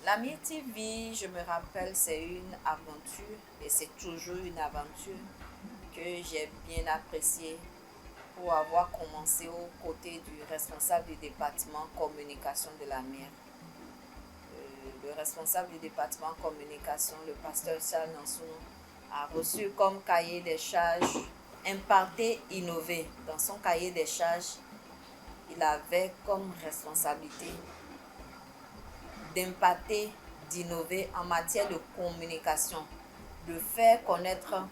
La Mire TV, je me rappelle, c'est une aventure et c'est toujours une aventure que j'ai bien appréciée pour avoir commencé aux côtés du responsable du département communication de la Mire. Le responsable du département communication, le pasteur Charles Nansounou, a reçu comme cahier des charges imparter, innover. Dans son cahier des charges, il avait comme responsabilité d'imparter, d'innover en matière de communication, de faire connaître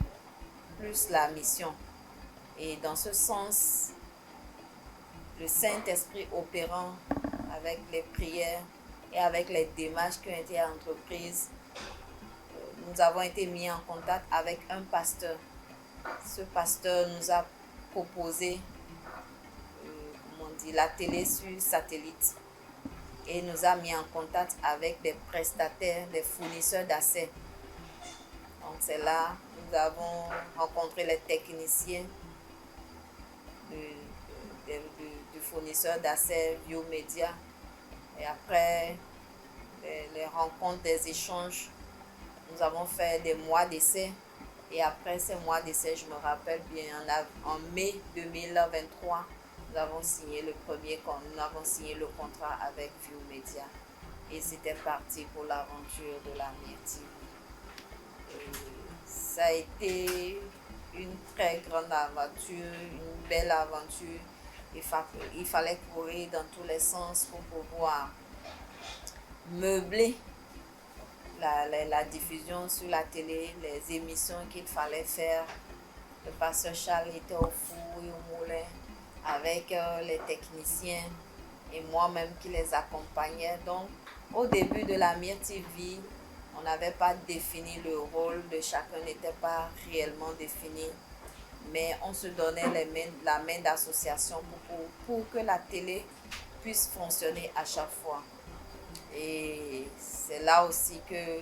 plus la mission. Et dans ce sens, le Saint-Esprit opérant avec les prières et avec les démarches qui ont été entreprises, nous avons été mis en contact avec un pasteur. Ce pasteur nous a proposé la télé sur satellite et nous a mis en contact avec des prestataires, des fournisseurs d'accès. Donc c'est là que nous avons rencontré les techniciens du fournisseur d'accès Biomédia. Et après les rencontres, des échanges, nous avons fait des mois d'essai. Et après ces mois d'essai, je me rappelle bien, en mai 2023, nous avons signé le contrat avec Biomédia. Et c'était parti pour l'aventure de la Mire TV. Ça a été une très grande aventure, une belle aventure. Il fallait courir dans tous les sens pour pouvoir meubler la diffusion sur la télé, les émissions qu'il fallait faire. Le pasteur Charles était au four et au moulin avec les techniciens et moi-même qui les accompagnais. Donc, au début de la Mire TV, on n'avait pas défini le rôle de chacun, n'était pas réellement défini, mais on se donnait la main d'association pour que la télé puisse fonctionner à chaque fois. Et c'est là aussi que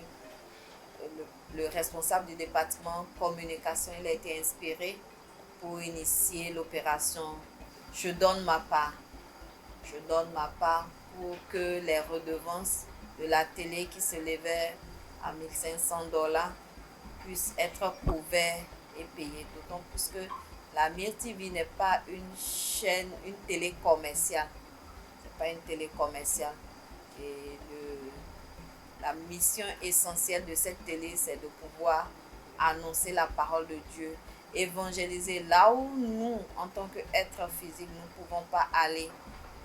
le responsable du département communication, il a été inspiré pour initier l'opération Je donne ma part. Je donne ma part pour que les redevances de la télé qui s'élevaient à 1500$ puissent être couvertes et payées. D'autant plus que la Mire TV n'est pas une chaîne, une télé commerciale. C'est pas une télé commerciale. Et la mission essentielle de cette télé, c'est de pouvoir annoncer la parole de Dieu, évangéliser là où nous, en tant qu'êtres physiques, nous ne pouvons pas aller.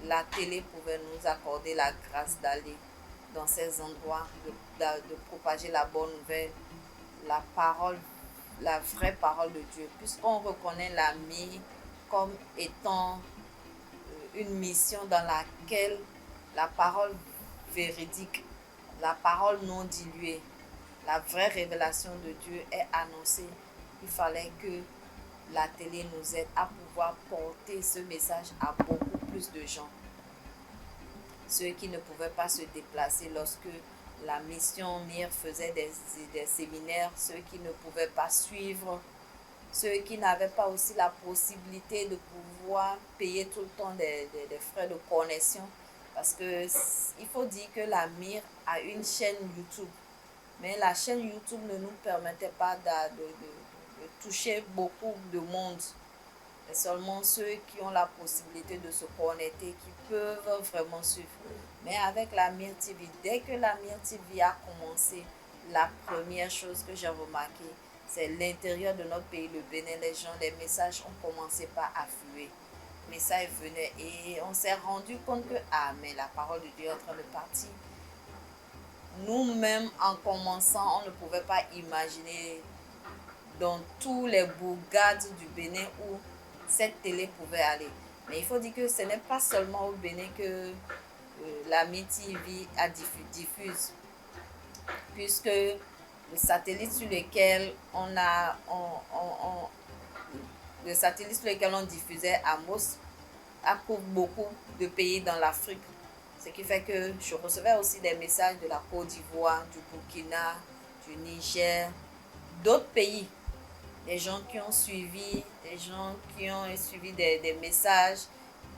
La télé pouvait nous accorder la grâce d'aller dans ces endroits, de propager la bonne nouvelle, la parole, la vraie parole de Dieu, puisqu'on reconnaît la Mire comme étant une mission dans laquelle la parole véridique, la parole non diluée, la vraie révélation de Dieu est annoncée. Il fallait que la télé nous aide à pouvoir porter ce message à beaucoup plus de gens. Ceux qui ne pouvaient pas se déplacer lorsque la mission Mire faisait des séminaires, ceux qui ne pouvaient pas suivre, ceux qui n'avaient pas aussi la possibilité de pouvoir payer tout le temps des frais de connexion. Parce qu'il faut dire que la Mire a une chaîne YouTube. Mais la chaîne YouTube ne nous permettait pas de toucher beaucoup de monde. C'est seulement ceux qui ont la possibilité de se connecter qui peuvent vraiment suivre. Mais avec la Mire TV, dès que la Mire TV a commencé, la première chose que j'ai remarqué, c'est l'intérieur de notre pays, le Bénin, les messages ont commencé par affluer. Les messages venaient et on s'est rendu compte que, mais la parole de Dieu est en train de partir. Nous-mêmes, en commençant, on ne pouvait pas imaginer dans tous les bourgades du Bénin où cette télé pouvait aller. Mais il faut dire que ce n'est pas seulement au Bénin que la Mire TV diffuse, puisque le satellite sur lequel le satellite sur lequel on diffusait Amos couvre beaucoup de pays dans l'Afrique. Ce qui fait que je recevais aussi des messages de la Côte d'Ivoire, du Burkina, du Niger, d'autres pays. Des gens qui ont suivi, des messages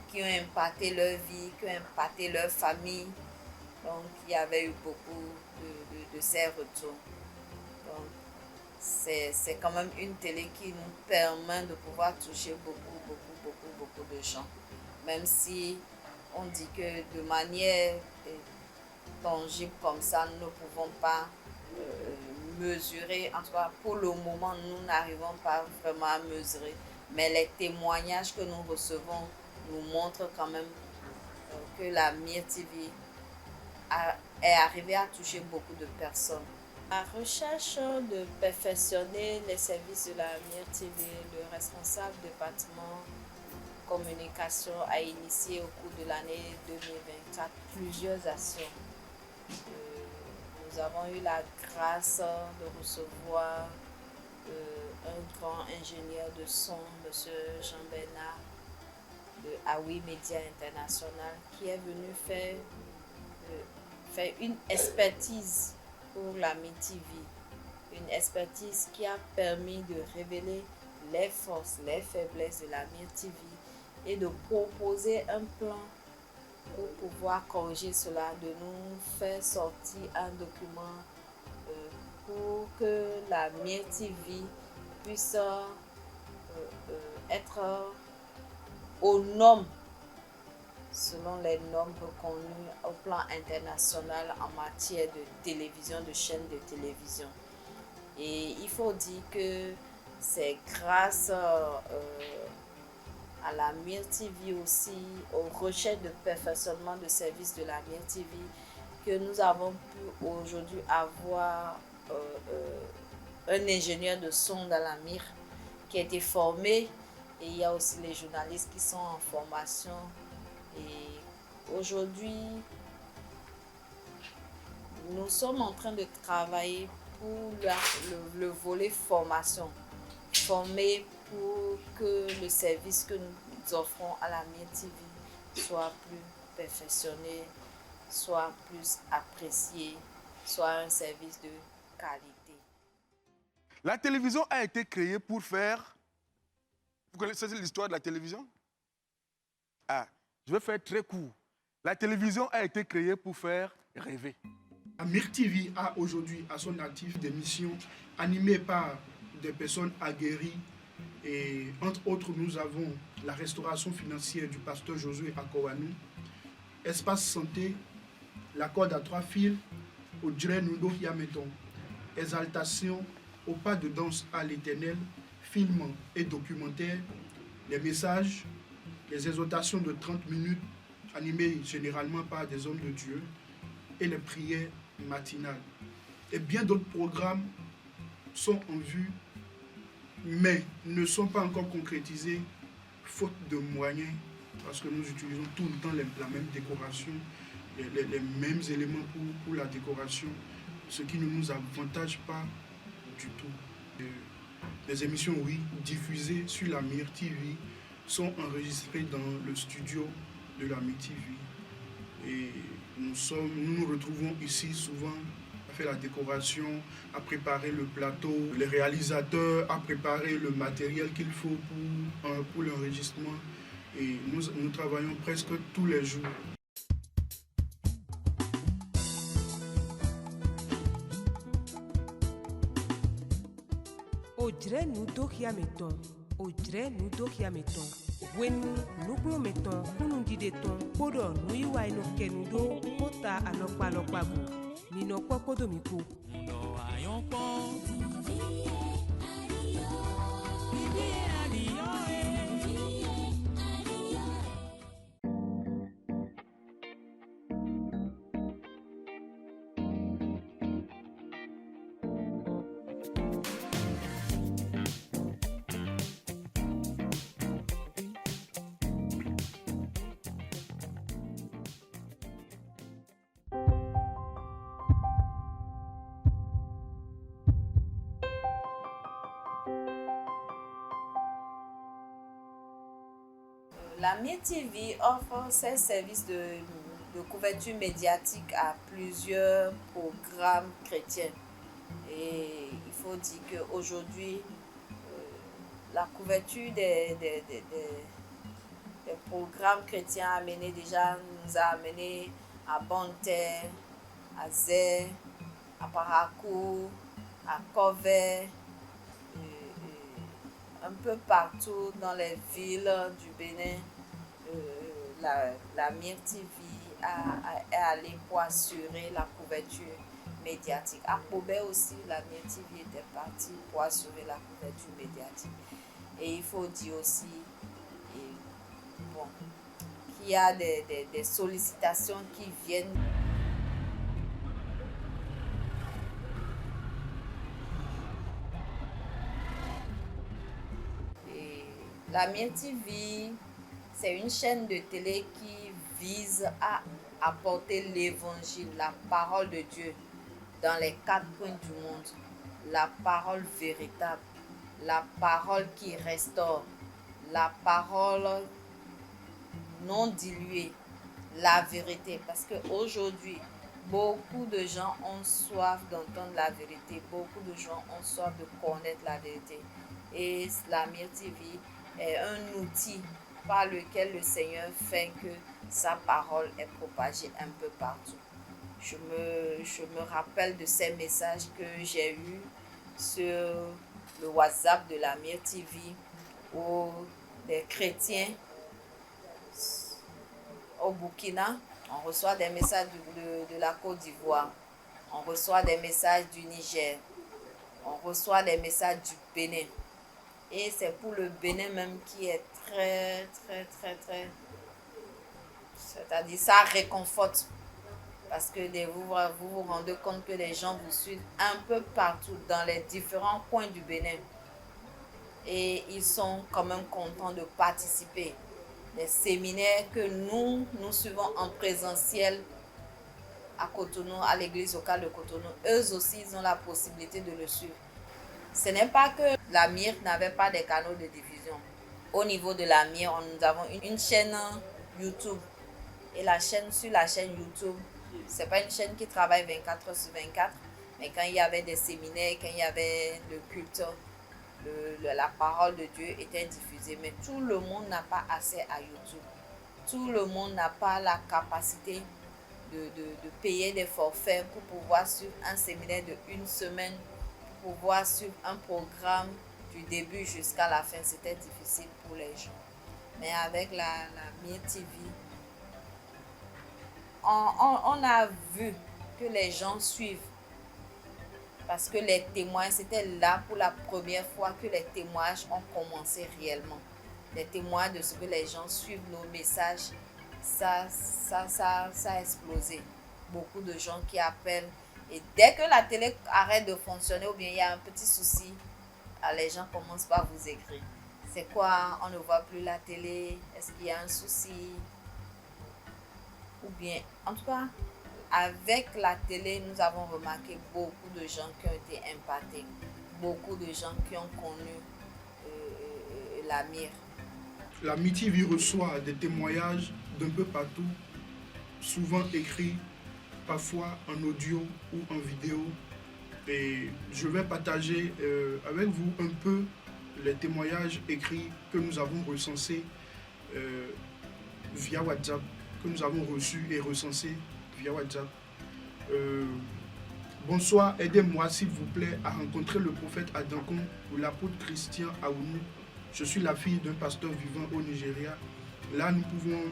qui ont impacté leur vie, qui ont impacté leur famille. Donc, il y avait eu beaucoup de ces retours. Donc, c'est quand même une télé qui nous permet de pouvoir toucher beaucoup de gens. Même si on dit que de manière tangible comme ça, nous ne pouvons pas mesurer. En tout cas, pour le moment, nous n'arrivons pas vraiment à mesurer. Mais les témoignages que nous recevons nous montrent quand même que la Mire TV est arrivée à toucher beaucoup de personnes. La recherche de perfectionner les services de la Mire TV, le responsable département communication a initié au cours de l'année 2024 plusieurs actions. Nous avons eu la grâce de recevoir un grand ingénieur de son, M. Jean-Bernard, de Awi Media International, qui est venu faire une expertise pour la MITV. Une expertise qui a permis de révéler les forces, les faiblesses de la MITV et de proposer un plan pour pouvoir corriger cela, de nous faire sortir un document pour que la Mire TV puisse être aux normes, selon les normes reconnues au plan international en matière de télévision, de chaînes de télévision. Et il faut dire que c'est grâce à la Mire TV aussi, aux recherches de perfectionnement de services de la Mire TV, que nous avons pu aujourd'hui avoir un ingénieur de son dans la Mire qui a été formé, et il y a aussi les journalistes qui sont en formation. Et aujourd'hui, nous sommes en train de travailler pour le volet formation, former pour que le service que nous offrons à la Mire TV soit plus perfectionné, soit plus apprécié, soit un service de qualité. La télévision a été créée pour faire... Vous connaissez l'histoire de la télévision? Ah, je vais faire très court. La télévision a été créée pour faire rêver. La Mire TV a aujourd'hui à son actif des missions animées par des personnes aguerries. Et entre autres, nous avons la restauration financière du pasteur Josué Akowanou, Espace Santé, la corde à 3 fils, au Djre Nundo Yameton, Exaltation, au pas de danse à l'éternel, films et documentaires, les messages, les exhortations de 30 minutes animées généralement par des hommes de Dieu et les prières matinales. Et bien d'autres programmes sont en vue, mais ne sont pas encore concrétisés faute de moyens, parce que nous utilisons tout le temps la même décoration, les mêmes éléments pour la décoration, ce qui ne nous avantage pas du tout. Les émissions, oui, diffusées sur la Mire TV sont enregistrées dans le studio de la Mire TV. Et nous nous retrouvons ici souvent à faire la décoration, à préparer le plateau, les réalisateurs, à préparer le matériel qu'il faut pour l'enregistrement. Et nous travaillons presque tous les jours. Ojre nudo kiameton, ojre nudo kiameton. Wenu nuklo meton, kunundide ton, podo nuiwa ino kenudo, kota anokpa lokpago, nino kwa kodomiko. No ayonpon. La Mire TV offre ses services de couverture médiatique à plusieurs programmes chrétiens. Et il faut dire qu'aujourd'hui, la couverture des programmes chrétiens nous a amené à Bonterre, à Zé, à Parakou, à Covey, un peu partout dans les villes du Bénin. La Mire TV est allée pour assurer la couverture médiatique. À Kobe aussi, la Mire TV était partie pour assurer la couverture médiatique. Et il faut dire aussi qu'il y a des sollicitations qui viennent. Et la Mire TV, c'est une chaîne de télé qui vise à apporter l'évangile, la parole de Dieu dans les 4 coins du monde. La parole véritable, la parole qui restaure, la parole non diluée, la vérité. Parce qu'aujourd'hui, beaucoup de gens ont soif d'entendre la vérité, beaucoup de gens ont soif de connaître la vérité. Et la Mire TV est un outil par lequel le Seigneur fait que sa parole est propagée un peu partout. Je me rappelle de ces messages que j'ai eus sur le WhatsApp de la Mire TV où des chrétiens au Burkina, on reçoit des messages de la Côte d'Ivoire, on reçoit des messages du Niger, on reçoit des messages du Bénin. Et c'est pour le Bénin même qui est très, c'est-à-dire ça réconforte. Parce que vous vous rendez compte que les gens vous suivent un peu partout dans les différents coins du Bénin. Et ils sont quand même contents de participer. Les séminaires que nous suivons en présentiel à Cotonou, à l'église locale de Cotonou, eux aussi, ils ont la possibilité de le suivre. Ce n'est pas que la Mire n'avait pas des canaux de diffusion. Au niveau de la Mire, nous avons une chaîne YouTube. Et sur la chaîne YouTube, ce n'est pas une chaîne qui travaille 24 heures sur 24, mais quand il y avait des séminaires, quand il y avait le culte, la parole de Dieu était diffusée. Mais tout le monde n'a pas accès à YouTube. Tout le monde n'a pas la capacité de payer des forfaits pour pouvoir suivre un séminaire de 1 semaine, pour pouvoir suivre un programme du début jusqu'à la fin. C'était difficile pour les gens. Mais avec la Mire TV, on a vu que les gens suivent. Parce que les témoignages, c'était là pour la première fois que les témoignages ont commencé réellement. Les témoignages de ce que les gens suivent nos messages, ça a explosé. Beaucoup de gens qui appellent. Et dès que la télé arrête de fonctionner ou bien il y a un petit souci, les gens commencent par vous écrire. C'est quoi? On ne voit plus la télé? Est-ce qu'il y a un souci? Ou bien, en tout cas, avec la télé, nous avons remarqué beaucoup de gens qui ont été impactés. Beaucoup de gens qui ont connu la Mire. La Mire TV reçoit des témoignages d'un peu partout, souvent écrits, parfois en audio ou en vidéo. Et je vais partager avec vous un peu les témoignages écrits que nous avons recensés via WhatsApp, que nous avons reçus et recensés via WhatsApp. Bonsoir, aidez-moi s'il vous plaît à rencontrer le prophète Adankon ou l'apôtre Christian Aounu. Je suis la fille d'un pasteur vivant au Nigeria. Là, nous pouvons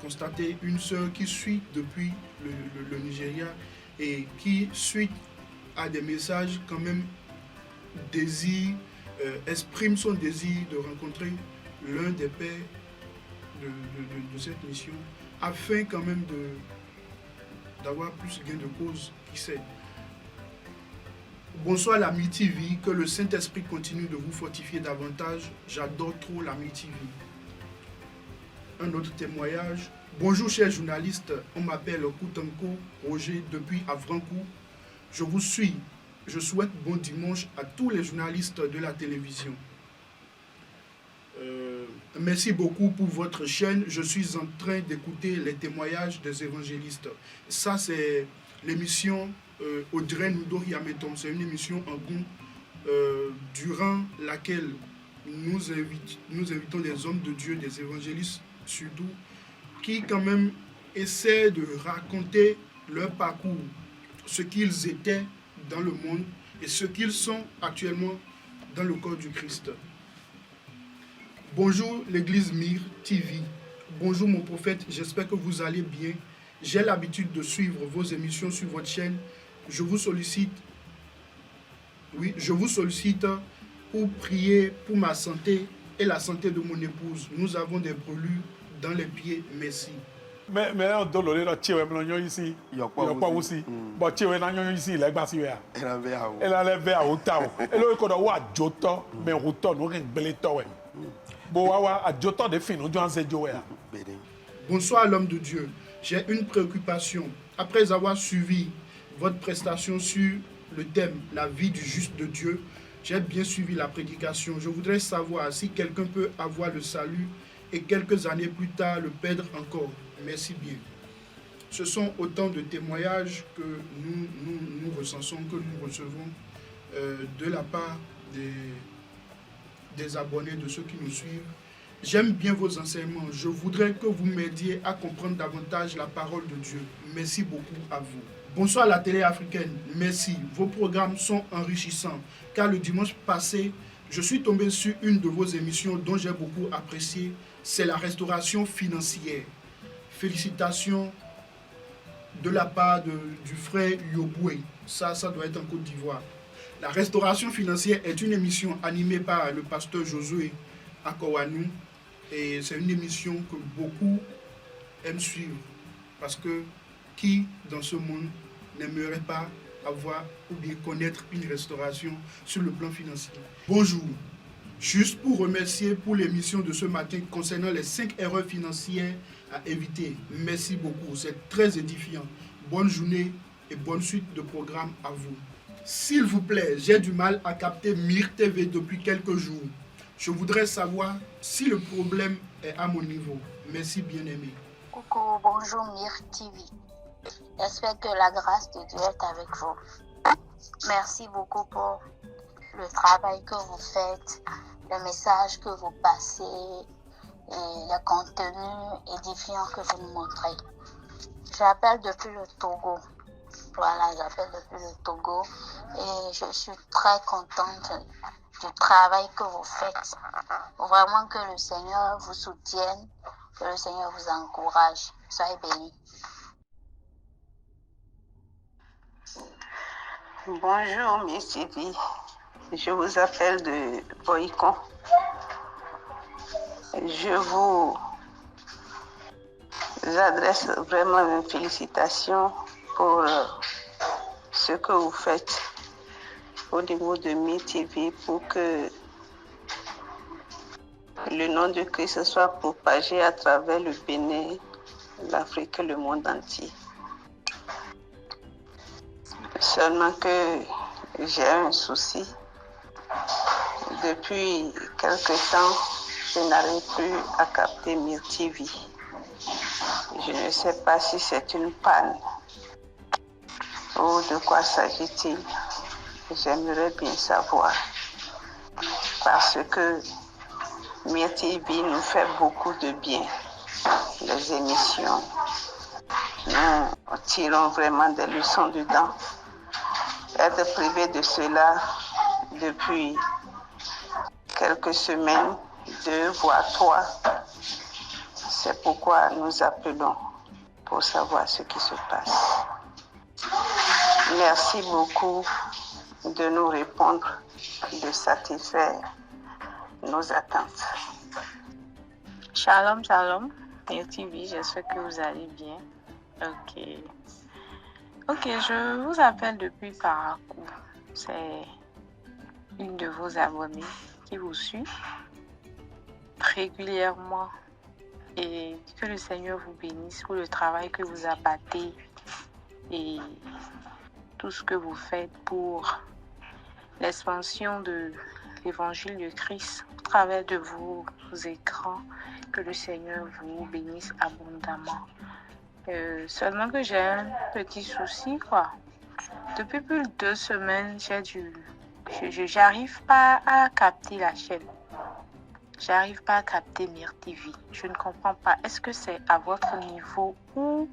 constater une sœur qui suit depuis le Nigeria et qui, suite à des messages, quand même exprime son désir de rencontrer l'un des pères de cette mission, afin quand même d'avoir plus gain de cause, qui sait. Bonsoir la Mire TV, que le Saint-Esprit continue de vous fortifier davantage. J'adore trop la Mire TV. Un autre témoignage. Bonjour chers journalistes, on m'appelle Koutanko Roger depuis Avrankou. Je vous suis. Je souhaite bon dimanche à tous les journalistes de la télévision. Merci beaucoup pour votre chaîne. Je suis en train d'écouter les témoignages des évangélistes. Ça, c'est l'émission Audrey Nudo Yameton. C'est une émission en goût durant laquelle nous invitons des hommes de Dieu, des évangélistes surtout, qui quand même essaient de raconter leur parcours, ce qu'ils étaient dans le monde et ce qu'ils sont actuellement dans le corps du Christ. Bonjour l'église Mire TV. Bonjour mon prophète, j'espère que vous allez bien. J'ai l'habitude de suivre vos émissions sur votre chaîne. Je vous sollicite pour prier pour ma santé et la santé de mon épouse. Nous avons des brûlures dans les pieds. Merci. Mais on doit le dire, tu es ici. Il n'y a pas aussi. Bon, tu es ici, il est passé. Elle a levé à Ottawa. Elle a dit que Joto, mais Roto, nous avons un bon, à Joto de fin, nous avons un Bonsoir l'homme de Dieu. J'ai une préoccupation. Après avoir suivi votre prestation sur le thème « La vie du juste de Dieu », j'ai bien suivi la prédication. Je voudrais savoir si quelqu'un peut avoir le salut et quelques années plus tard le perdre encore. Merci bien. Ce sont autant de témoignages que nous recensons, que nous recevons de la part des abonnés, de ceux qui nous suivent. J'aime bien vos enseignements. Je voudrais que vous m'aidiez à comprendre davantage la parole de Dieu. Merci beaucoup à vous. Bonsoir la télé africaine. Merci. Vos programmes sont enrichissants. Car le dimanche passé, je suis tombé sur une de vos émissions dont j'ai beaucoup apprécié. C'est la restauration financière. Félicitations de la part du frère Yoboué. Ça doit être en Côte d'Ivoire. La restauration financière est une émission animée par le pasteur Josué Akowanou. Et c'est une émission que beaucoup aiment suivre. Parce que qui dans ce monde n'aimerait pas avoir ou bien connaître une restauration sur le plan financier? Bonjour. Juste pour remercier pour l'émission de ce matin concernant les 5 erreurs financières à éviter. Merci beaucoup. C'est très édifiant. Bonne journée et bonne suite de programme à vous. S'il vous plaît, j'ai du mal à capter Mire TV depuis quelques jours. Je voudrais savoir si le problème est à mon niveau. Merci bien-aimé. Coucou, bonjour Mire TV. J'espère que la grâce de Dieu est avec vous. Merci beaucoup pour le travail que vous faites, le message que vous passez et le contenu édifiant que vous nous montrez. J'appelle depuis le Togo. Voilà, j'appelle depuis le Togo et je suis très contente du travail que vous faites. Vraiment que le Seigneur vous soutienne, que le Seigneur vous encourage. Soyez bénis. Bonjour, Miss TV. Je vous appelle de Boïcon. Je vous adresse vraiment une félicitation pour ce que vous faites au niveau de Mire TV pour que le nom de Christ soit propagé à travers le Bénin, l'Afrique et le monde entier. Seulement que j'ai un souci. Depuis quelque temps, je n'arrive plus à capter Mire TV. Je ne sais pas si c'est une panne ou de quoi s'agit-il. J'aimerais bien savoir. Parce que Mire TV nous fait beaucoup de bien. Les émissions, nous tirons vraiment des leçons dedans. Être privé de cela depuis quelques semaines, 2 voire 3, c'est pourquoi nous appelons pour savoir ce qui se passe. Merci beaucoup de nous répondre, de satisfaire nos attentes. Shalom, shalom, Mire TV, j'espère que vous allez bien. Ok, je vous appelle depuis Parakou. C'est une de vos abonnés qui vous suit régulièrement et que le Seigneur vous bénisse pour le travail que vous abattez et tout ce que vous faites pour l'expansion de l'évangile de Christ au travers de vos écrans. Que le Seigneur vous bénisse abondamment. Seulement que j'ai un petit souci, quoi. Depuis plus de 2 semaines, j'arrive pas à capter la chaîne. j'arrive pas à capter Mir TV. Je ne comprends pas. Est-ce que c'est à votre niveau ou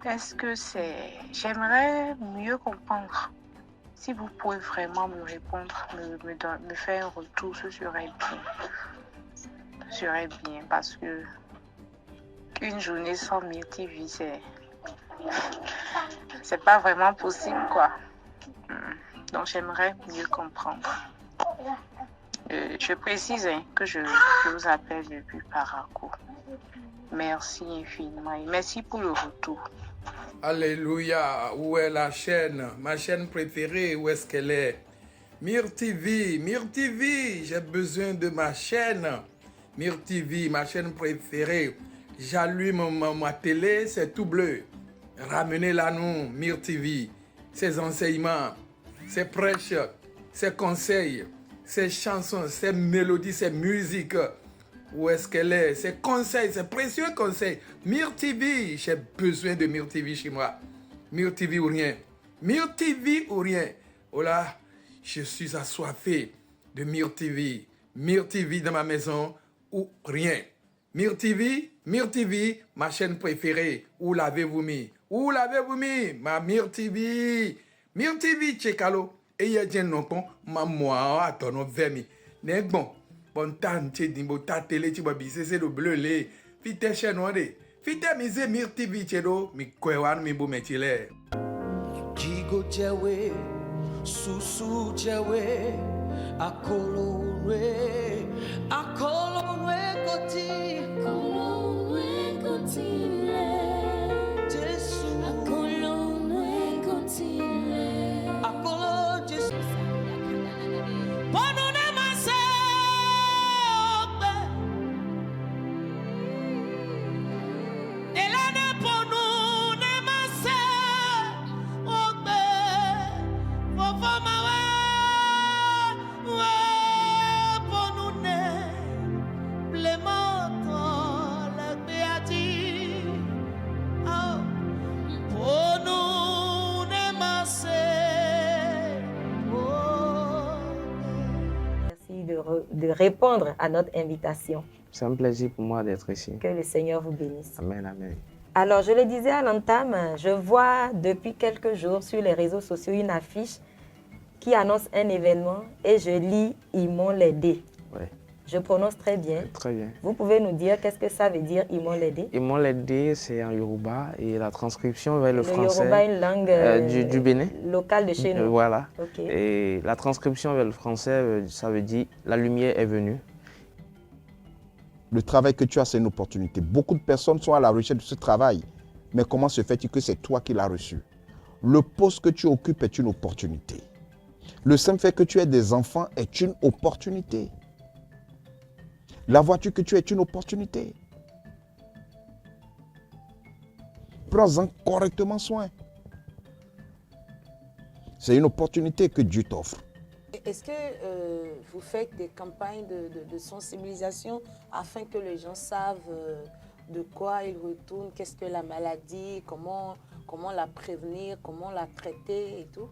est-ce que c'est... J'aimerais mieux comprendre. Si vous pouvez vraiment me répondre, me faire un retour, ce serait bien. Ce serait bien parce que une journée sans Mir TV, c'est pas vraiment possible, quoi. Donc j'aimerais mieux comprendre. Je précise que je vous appelle depuis Parakou. Merci infiniment et merci pour le retour. Alléluia, où est la chaîne? Ma chaîne préférée, où est-ce qu'elle est? Mir TV, j'ai besoin de ma chaîne. Mir TV, ma chaîne préférée. J'allume ma télé, c'est tout bleu. Ramenez-la nous, Mir TV. Ses enseignements, ses prêches, ses conseils, ses chansons, ses mélodies, ses musiques. Où est-ce qu'elle est? Ses conseils, ses précieux conseils. Mir TV, j'ai besoin de Mir TV chez moi. Mir TV ou rien. Mir TV ou rien. Oh là, je suis assoiffé de Mir TV. Mir TV dans ma maison ou rien. Mir TV, ma chaîne préférée. Où l'avez-vous mis? Où l'avez-vous mis? Ma Mir TV. Mir TV, tchekalo. Et y'a bien non ma moi à ton vermi. N'est bon. Bon temps, tu dis, bon ta télé, tu vas bisser, c'est le bleu, les. Fite chez nous, fite mise Mir TV, tchedo, mi kwewan, mi beau métier, les. Jigo chewe, susu chewe, akolonwe koti, Jesu, akolonwe koti, akolo Jesu. De répondre à notre invitation. C'est un plaisir pour moi d'être ici. Que le Seigneur vous bénisse. Amen, amen. Alors, je le disais à l'entame, je vois depuis quelques jours sur les réseaux sociaux une affiche qui annonce un événement et je lis « Ils m'ont aidé ». Oui. Je prononce très bien. Très bien. Vous pouvez nous dire qu'est-ce que ça veut dire « Ils m'ont aidé » ? Ils m'ont aidé, c'est en Yoruba et la transcription vers le français. Yoruba, une langue du Bénin. Locale de chez nous. Voilà. Okay. Et la transcription vers le français, ça veut dire « La lumière est venue ». Le travail que tu as, c'est une opportunité. Beaucoup de personnes sont à la recherche de ce travail. Mais comment se fait-il que c'est toi qui l'as reçu? Le poste que tu occupes est une opportunité. Le simple fait que tu aies des enfants est une opportunité. La voiture que tu as est une opportunité. Prends-en correctement soin. C'est une opportunité que Dieu t'offre. Est-ce que vous faites des campagnes de sensibilisation afin que les gens savent de quoi ils retournent, qu'est-ce que la maladie, comment la prévenir, comment la traiter et tout?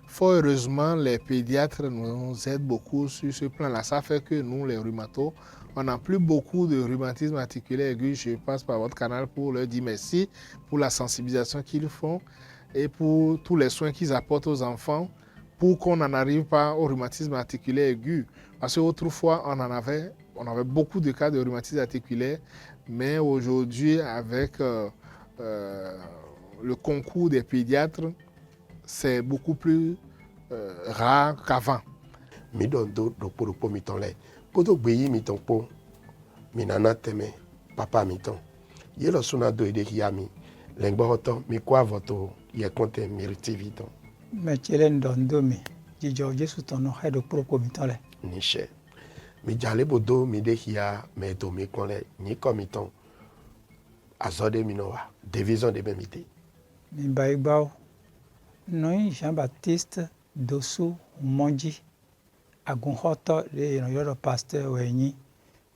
Fort heureusement, les pédiatres nous aident beaucoup sur ce plan-là. Ça fait que nous, les rhumatos, on n'a plus beaucoup de rhumatisme articulaire aigu. Je passe par votre canal pour leur dire merci pour la sensibilisation qu'ils font et pour tous les soins qu'ils apportent aux enfants pour qu'on n'en arrive pas au rhumatisme articulaire aigu. Parce qu'autrefois, on avait beaucoup de cas de rhumatisme articulaire, mais aujourd'hui, avec le concours des pédiatres, c'est beaucoup plus rare qu'avant. Papa miton. Yelo suna do ide kiyami. Lengbo hoto mi kwa voto ye konte miritivito. Me chelen dondo mi. Jijo Jesu tono hedo propos mitole. Niche. Mi jale bodo mi de hiya me to mi konle ni komiton. Azode minowa. Division de bemite. Mi baibao. Noi Jean-Baptiste Dosu Monji. Agunhoto de yoro pasteur wenyi.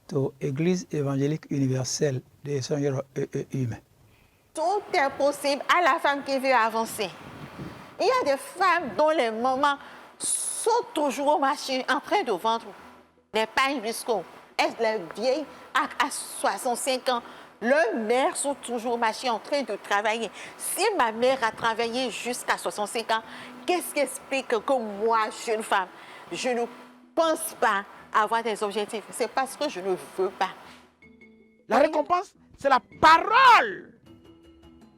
To Église évangélique universelle de Seigneur humain. Tout est possible à la femme qui veut avancer. Il y a des femmes dont les mamans sont toujours aux machines en train de vendre des pains Risco. les vieilles à 65 ans. Leurs mères sont toujours marchées en train de travailler. Si ma mère a travaillé jusqu'à 65 ans, qu'est-ce qui explique que moi, jeune femme, je ne pense pas avoir des objectifs? C'est parce que je ne veux pas. La récompense, c'est la parole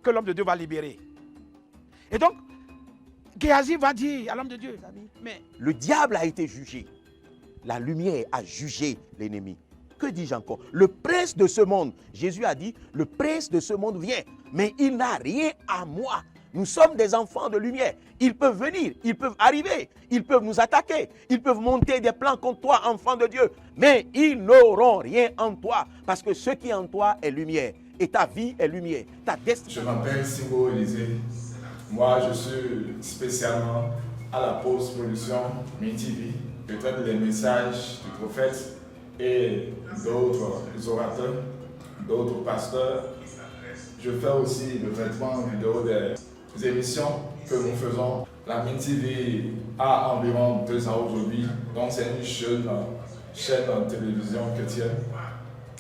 que l'homme de Dieu va libérer. Et donc, Géasi va dire à l'homme de Dieu, mais le diable a été jugé. La lumière a jugé l'ennemi. Que dis-je encore? Le prince de ce monde, Jésus a dit, le prince de ce monde vient, mais il n'a rien à moi. Nous sommes des enfants de lumière. Ils peuvent venir, ils peuvent arriver, ils peuvent nous attaquer, ils peuvent monter des plans contre toi, enfant de Dieu. Mais ils n'auront rien en toi, parce que ce qui est en toi est lumière. Et ta vie est lumière. Ta destinée. Je m'appelle Simbo Élisée. Moi, je suis spécialement à la post-production MinTV. Je traite les messages du prophète et d'autres orateurs, d'autres pasteurs. Je fais aussi le traitement vidéo des émissions que nous faisons. La MinTV a environ 2 ans aujourd'hui, donc c'est une jeune chaîne de télévision chrétienne.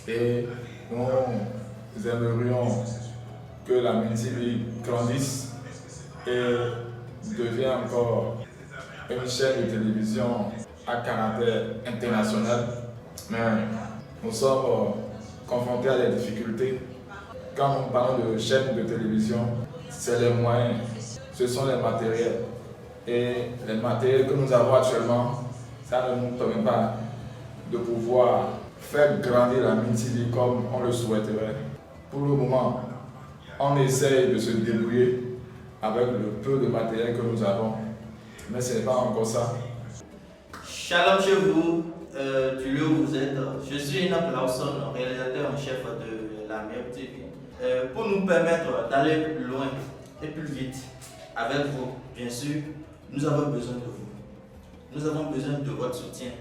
Et nous aimerions que la MinTV grandisse et devienne encore une chaîne de télévision à caractère international. Mais nous sommes confrontés à des difficultés. Quand nous parlons de chaîne de télévision, c'est les moyens, ce sont les matériels. Et les matériels que nous avons actuellement, ça ne nous permet pas de pouvoir faire grandir la MinTV comme on le souhaiterait. Pour le moment, on essaye de se débrouiller avec le peu de matériel que nous avons, mais ce n'est pas encore ça. Shalom chez vous, du lieu où vous êtes. Je suis Enoch Lawson, réalisateur en chef de la MinTV. Pour nous permettre d'aller plus loin et plus vite avec vous, bien sûr, nous avons besoin de vous. Nous avons besoin de votre soutien.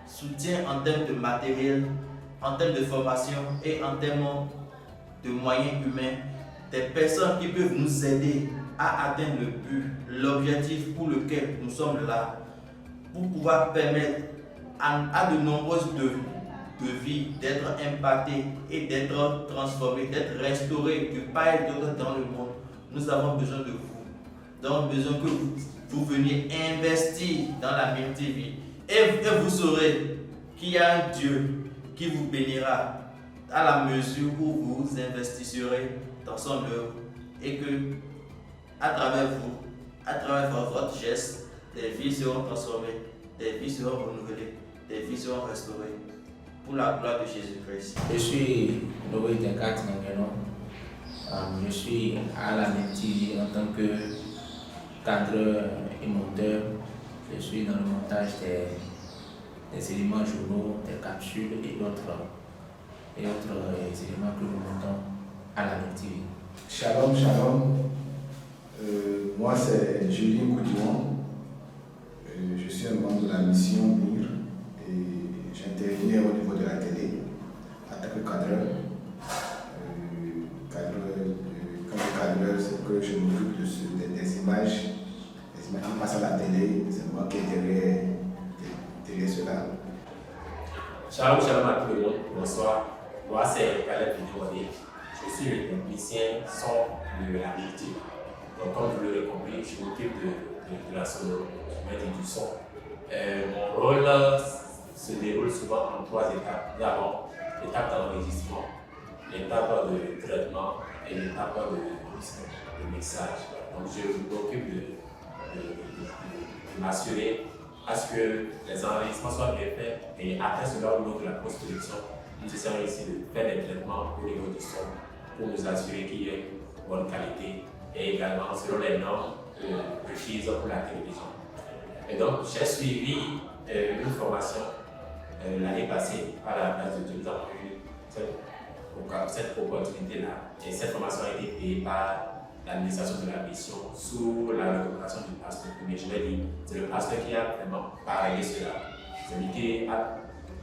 Soutien en termes de matériel, en termes de formation et en termes de moyens humains. Des personnes qui peuvent nous aider à atteindre le but, l'objectif pour lequel nous sommes là, pour pouvoir permettre à de nombreuses de vies d'être impactées et d'être transformées, d'être restaurées de part et d'autre dans le monde. Nous avons besoin de vous. Nous avons besoin que vous veniez investir dans la MinTV. Et vous saurez qu'il y a un Dieu qui vous bénira à la mesure où vous investisserez dans son œuvre et que à travers vous, à travers votre geste, des vies seront transformées, des vies seront renouvelées, des vies seront restaurées pour la gloire de Jésus-Christ. Je suis Noé Dekat Nangeno. Je suis à la MinTV en tant que cadreur et monteur. Je suis dans le montage des éléments journaux, des capsules et d'autres éléments que nous montons à la MinTV. Shalom, shalom. Moi, c'est Julien Koudouan. Je suis un membre de la mission MIR et j'interviens au niveau de la télé en tant que cadreur. Comme cadreur, c'est que je m'occupe des images qui passent à la télé. C'est moi qui est derrière cela. Shalom, shalom à tout le monde. Bonsoir. Moi, c'est Caleb Vidouane. Je suis le technicien son de la MinTV. Donc, comme vous l'aurez compris, je m'occupe de la sonorité et du son. Mon rôle se déroule souvent en 3 étapes. D'abord, l'étape d'enregistrement, l'étape de traitement et l'étape de mixage. Donc, je m'occupe de m'assurer à ce que les enregistrements soient bien faits et après cela, au niveau de la post-production, nous essayons ici de faire des traitements au niveau du son pour nous assurer qu'il y ait une bonne qualité et également selon les normes requises pour la télévision. Et donc, j'ai suivi une formation l'année passée à la place de Dieu. Nous avons eu cette opportunité-là. Et cette formation a été payée par l'administration de la mission sous la recommandation du pasteur. Mais je l'ai dit, c'est le pasteur qui a vraiment parlé cela. C'est lui qui a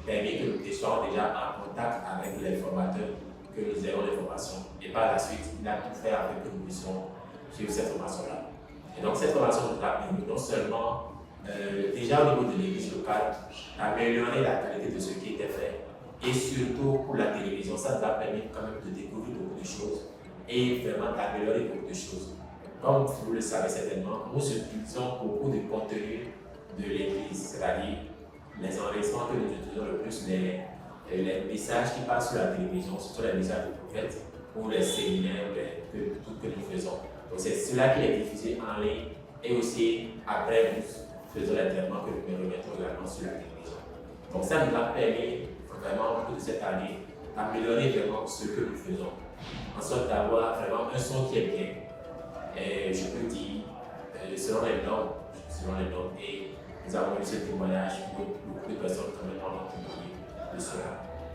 permis que nous soyons déjà en contact avec les formateurs, que nous ayons des formations. Et par la suite, il a tout fait avec que nous puissions suivre cette formation-là. Et donc, cette formation nous a permis non seulement déjà au niveau de l'église locale, améliorer la qualité de ce qui était fait, Et surtout pour la télévision, ça nous a permis quand même de découvrir beaucoup de choses et vraiment d'améliorer beaucoup de choses. Comme vous le savez certainement, nous utilisons beaucoup de contenu de l'Église, c'est-à-dire les enregistrements que nous utilisons le plus, les messages qui passent sur la télévision, ce sont les messages de prophètes ou les séminaires que nous faisons. Donc c'est cela qui est diffusé en ligne et aussi après nous faisons les traitements que nous remettons également sur la télévision. Donc ça nous a permis vraiment au cours de cette année d'améliorer vraiment ce que nous faisons, en sorte d'avoir vraiment un son qui est bien. Et je peux dire, selon les normes, et nous avons eu ce témoignage où beaucoup de personnes quand même ont témoigné de cela.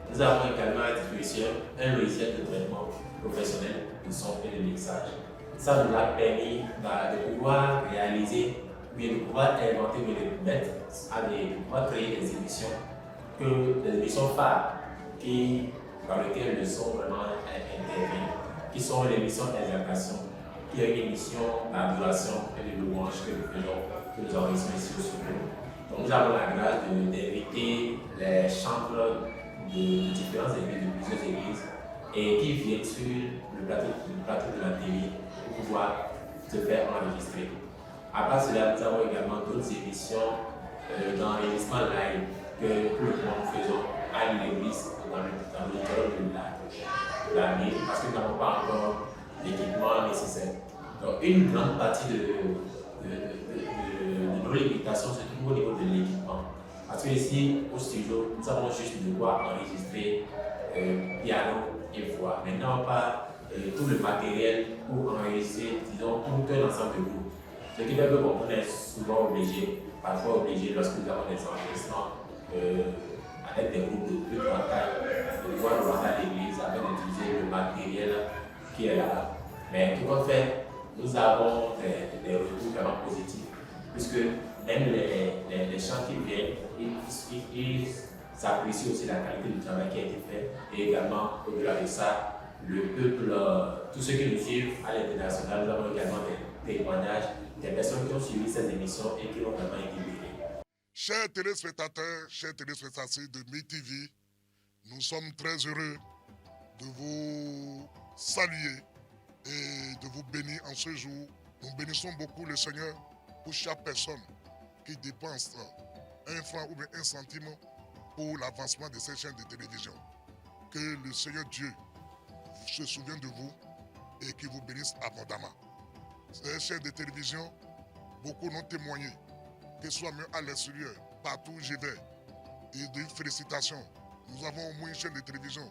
Nous avons également à disposition un logiciel de traitement professionnel de son et de mixage. Ça nous a permis de pouvoir réaliser, mais de pouvoir inventer, mais de mettre, de pouvoir créer des émissions phares dans lesquelles le son vraiment intervient, qui sont l'émission Exaltation, qui est une émission d'adoration et de louange que nous faisons, que nous enregistrons ici au studio. Donc nous avons la grâce d'inviter les chantres de différentes églises, de plusieurs églises, et qui viennent sur le plateau de la télé pour pouvoir se faire enregistrer. À part cela, nous avons également d'autres émissions d'enregistrement live que nous faisons à l'église dans l'auditoire de la ville, parce que nous n'avons pas encore l'équipement nécessaire. Donc une grande partie de nos limitations se trouve au niveau de l'équipement. Parce que ici, au studio, nous avons juste de quoi enregistrer piano et voix. Mais nous n'avons pas tout le matériel pour enregistrer, disons, tout un ensemble de groupes. Ce qui fait qu'on est souvent parfois obligé, lorsque nous avons des enregistrements avec des groupes de plus grande taille, de pouvoir nous rendre à l'église afin d'utiliser le matériel qui est là. Mais tout compte fait, nous avons des retours vraiment positifs, puisque même les gens qui viennent, ils apprécient aussi la qualité du travail qui a été fait. Et également, au-delà de ça, le peuple, tous ceux qui nous suivent à l'international, nous avons également des témoignages des personnes qui ont suivi cette émission et qui ont vraiment été bénies. Chers téléspectateurs, chers téléspectatrices de MeTV, nous sommes très heureux de vous saluer et de vous bénir en ce jour. Nous bénissons beaucoup le Seigneur pour chaque personne qui dépense un franc ou bien un centime pour l'avancement de cette chaîne de télévision. Que le Seigneur Dieu se souvienne de vous et qu'il vous bénisse abondamment. Cette chaîne de télévision, beaucoup n'ont témoigné, que ce soit même à l'extérieur, partout où je vais. Et de félicitations. Nous avons au moins une chaîne de télévision.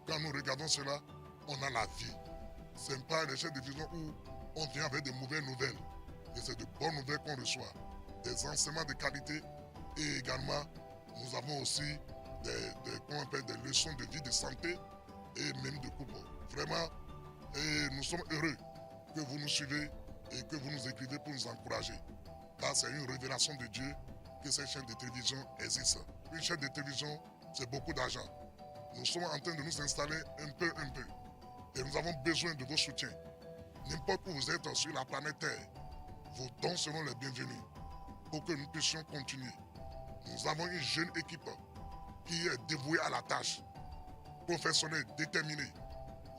Quand nous regardons cela, on a la vie. Ce n'est pas les chaînes de télévision où on vient avec de mauvaises nouvelles. Et c'est de bonnes nouvelles qu'on reçoit. Des enseignements de qualité et également, nous avons aussi des leçons de vie, de santé et même de couple. Vraiment, et nous sommes heureux que vous nous suivez et que vous nous écrivez pour nous encourager. Car c'est une révélation de Dieu que cette chaîne de télévision existe. Une chaîne de télévision, c'est beaucoup d'argent. Nous sommes en train de nous installer un peu. Et nous avons besoin de vos soutiens. N'importe où vous êtes sur la planète Terre, vos dons seront les bienvenus pour que nous puissions continuer. Nous avons une jeune équipe qui est dévouée à la tâche, professionnelle, déterminée.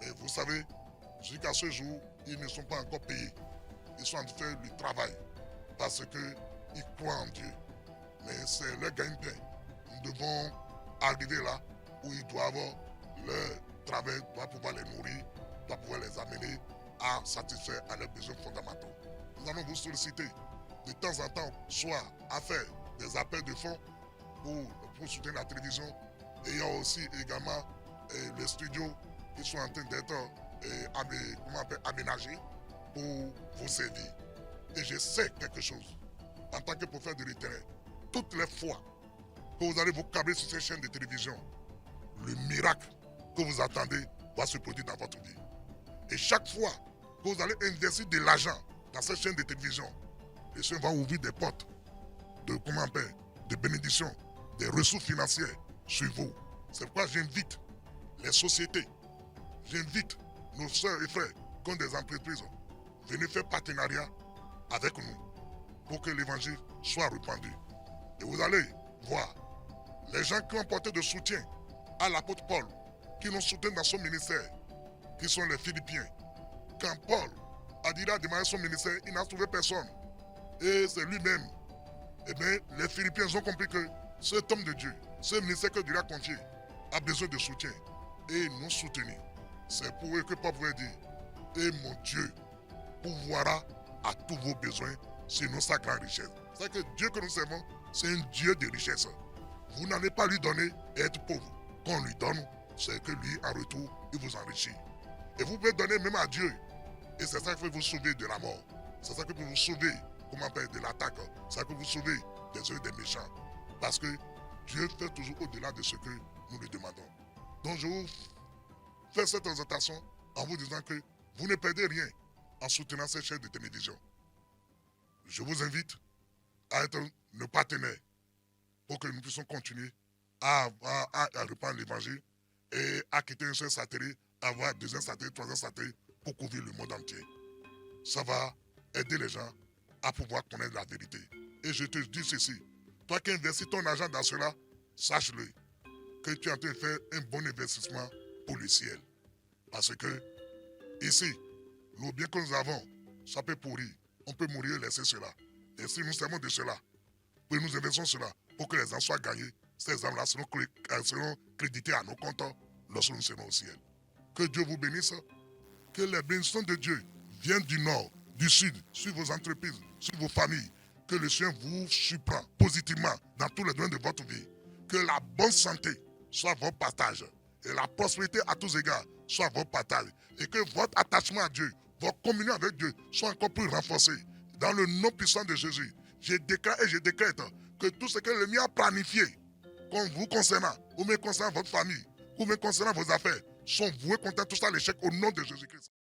Mais vous savez, jusqu'à ce jour, ils ne sont pas encore payés. Ils sont en train de faire le travail parce qu'ils croient en Dieu. Mais c'est leur gagne-pain. Nous devons arriver là où ils doivent leur travail, doit pouvoir les nourrir, doit pouvoir les amener à satisfaire à leurs besoins fondamentaux. Nous allons vous solliciter de temps en temps, soit à faire des appels de fonds pour soutenir la télévision. Et il y a aussi également les studios qui sont en train d'être aménagés pour vous servir. Et je sais quelque chose, en tant que prophète de l'Éternel, toutes les fois que vous allez vous câbler sur ces chaînes de télévision, le miracle que vous attendez va se produire dans votre vie. Et chaque fois que vous allez investir de l'argent dans cette chaîne de télévision, le Seigneur va ouvrir des portes de bénédiction, des ressources financières sur vous. C'est pourquoi j'invite les sociétés, j'invite nos soeurs et frères qui ont des entreprises, venez faire partenariat avec nous pour que l'évangile soit répandu. Et vous allez voir, les gens qui ont porté de soutien à l'apôtre Paul, qui nous soutient dans son ministère, qui sont les Philippiens. Quand Paul a dit à démarrer son ministère, il n'a trouvé personne. Et c'est lui-même. Eh bien, les Philippiens ont compris que cet homme de Dieu, ce ministère que Dieu a confié, a besoin de soutien. Et ils nous soutenir. C'est pour eux que Paul pouvait dire, et mon Dieu pourvoira à tous vos besoins selon sa grande richesse. C'est que Dieu que nous servons, c'est un Dieu de richesse. Vous n'allez pas lui donner et être pauvre. Quand on lui donne, c'est que lui, en retour, il vous enrichit. Et vous pouvez donner même à Dieu. Et c'est ça qui peut vous sauver de la mort. C'est ça qui peut vous sauver, de l'attaque. C'est ça qui peut vous sauver des œuvres des méchants. Parce que Dieu fait toujours au-delà de ce que nous lui demandons. Donc je vous fais cette présentation en vous disant que vous ne perdez rien en soutenant cette chaîne de télévision. Je vous invite à être nos partenaires pour que nous puissions continuer à répandre l'évangile et à quitter un seul satellite, avoir deuxième satellite, troisième satellite pour couvrir le monde entier. Ça va aider les gens à pouvoir connaître la vérité. Et je te dis ceci, toi qui investis ton argent dans cela, sache-le, que tu es en train de faire un bon investissement pour le ciel. Parce que ici, le bien que nous avons, ça peut pourrir. On peut mourir et laisser cela. Et si nous servons de cela, puis nous investissons cela pour que les âmes soient gagnées, ces âmes-là seront créditées à nos comptes lorsque nous serons au ciel. Que Dieu vous bénisse. Que les bénédictions de Dieu viennent du nord, du sud, sur vos entreprises, sur vos familles. Que le Seigneur vous surprend positivement dans tous les domaines de votre vie. Que la bonne santé soit votre partage. Et la prospérité à tous égards soit votre partage. Et que votre attachement à Dieu, votre communion avec Dieu soit encore plus renforcée. Dans le nom puissant de Jésus, je déclare et je décrète que tout ce que l'ennemi a planifié, comme vous concernant, ou même concernant votre famille, ou même concernant vos affaires, sont voués contre tout ça l'échec au nom de Jésus-Christ.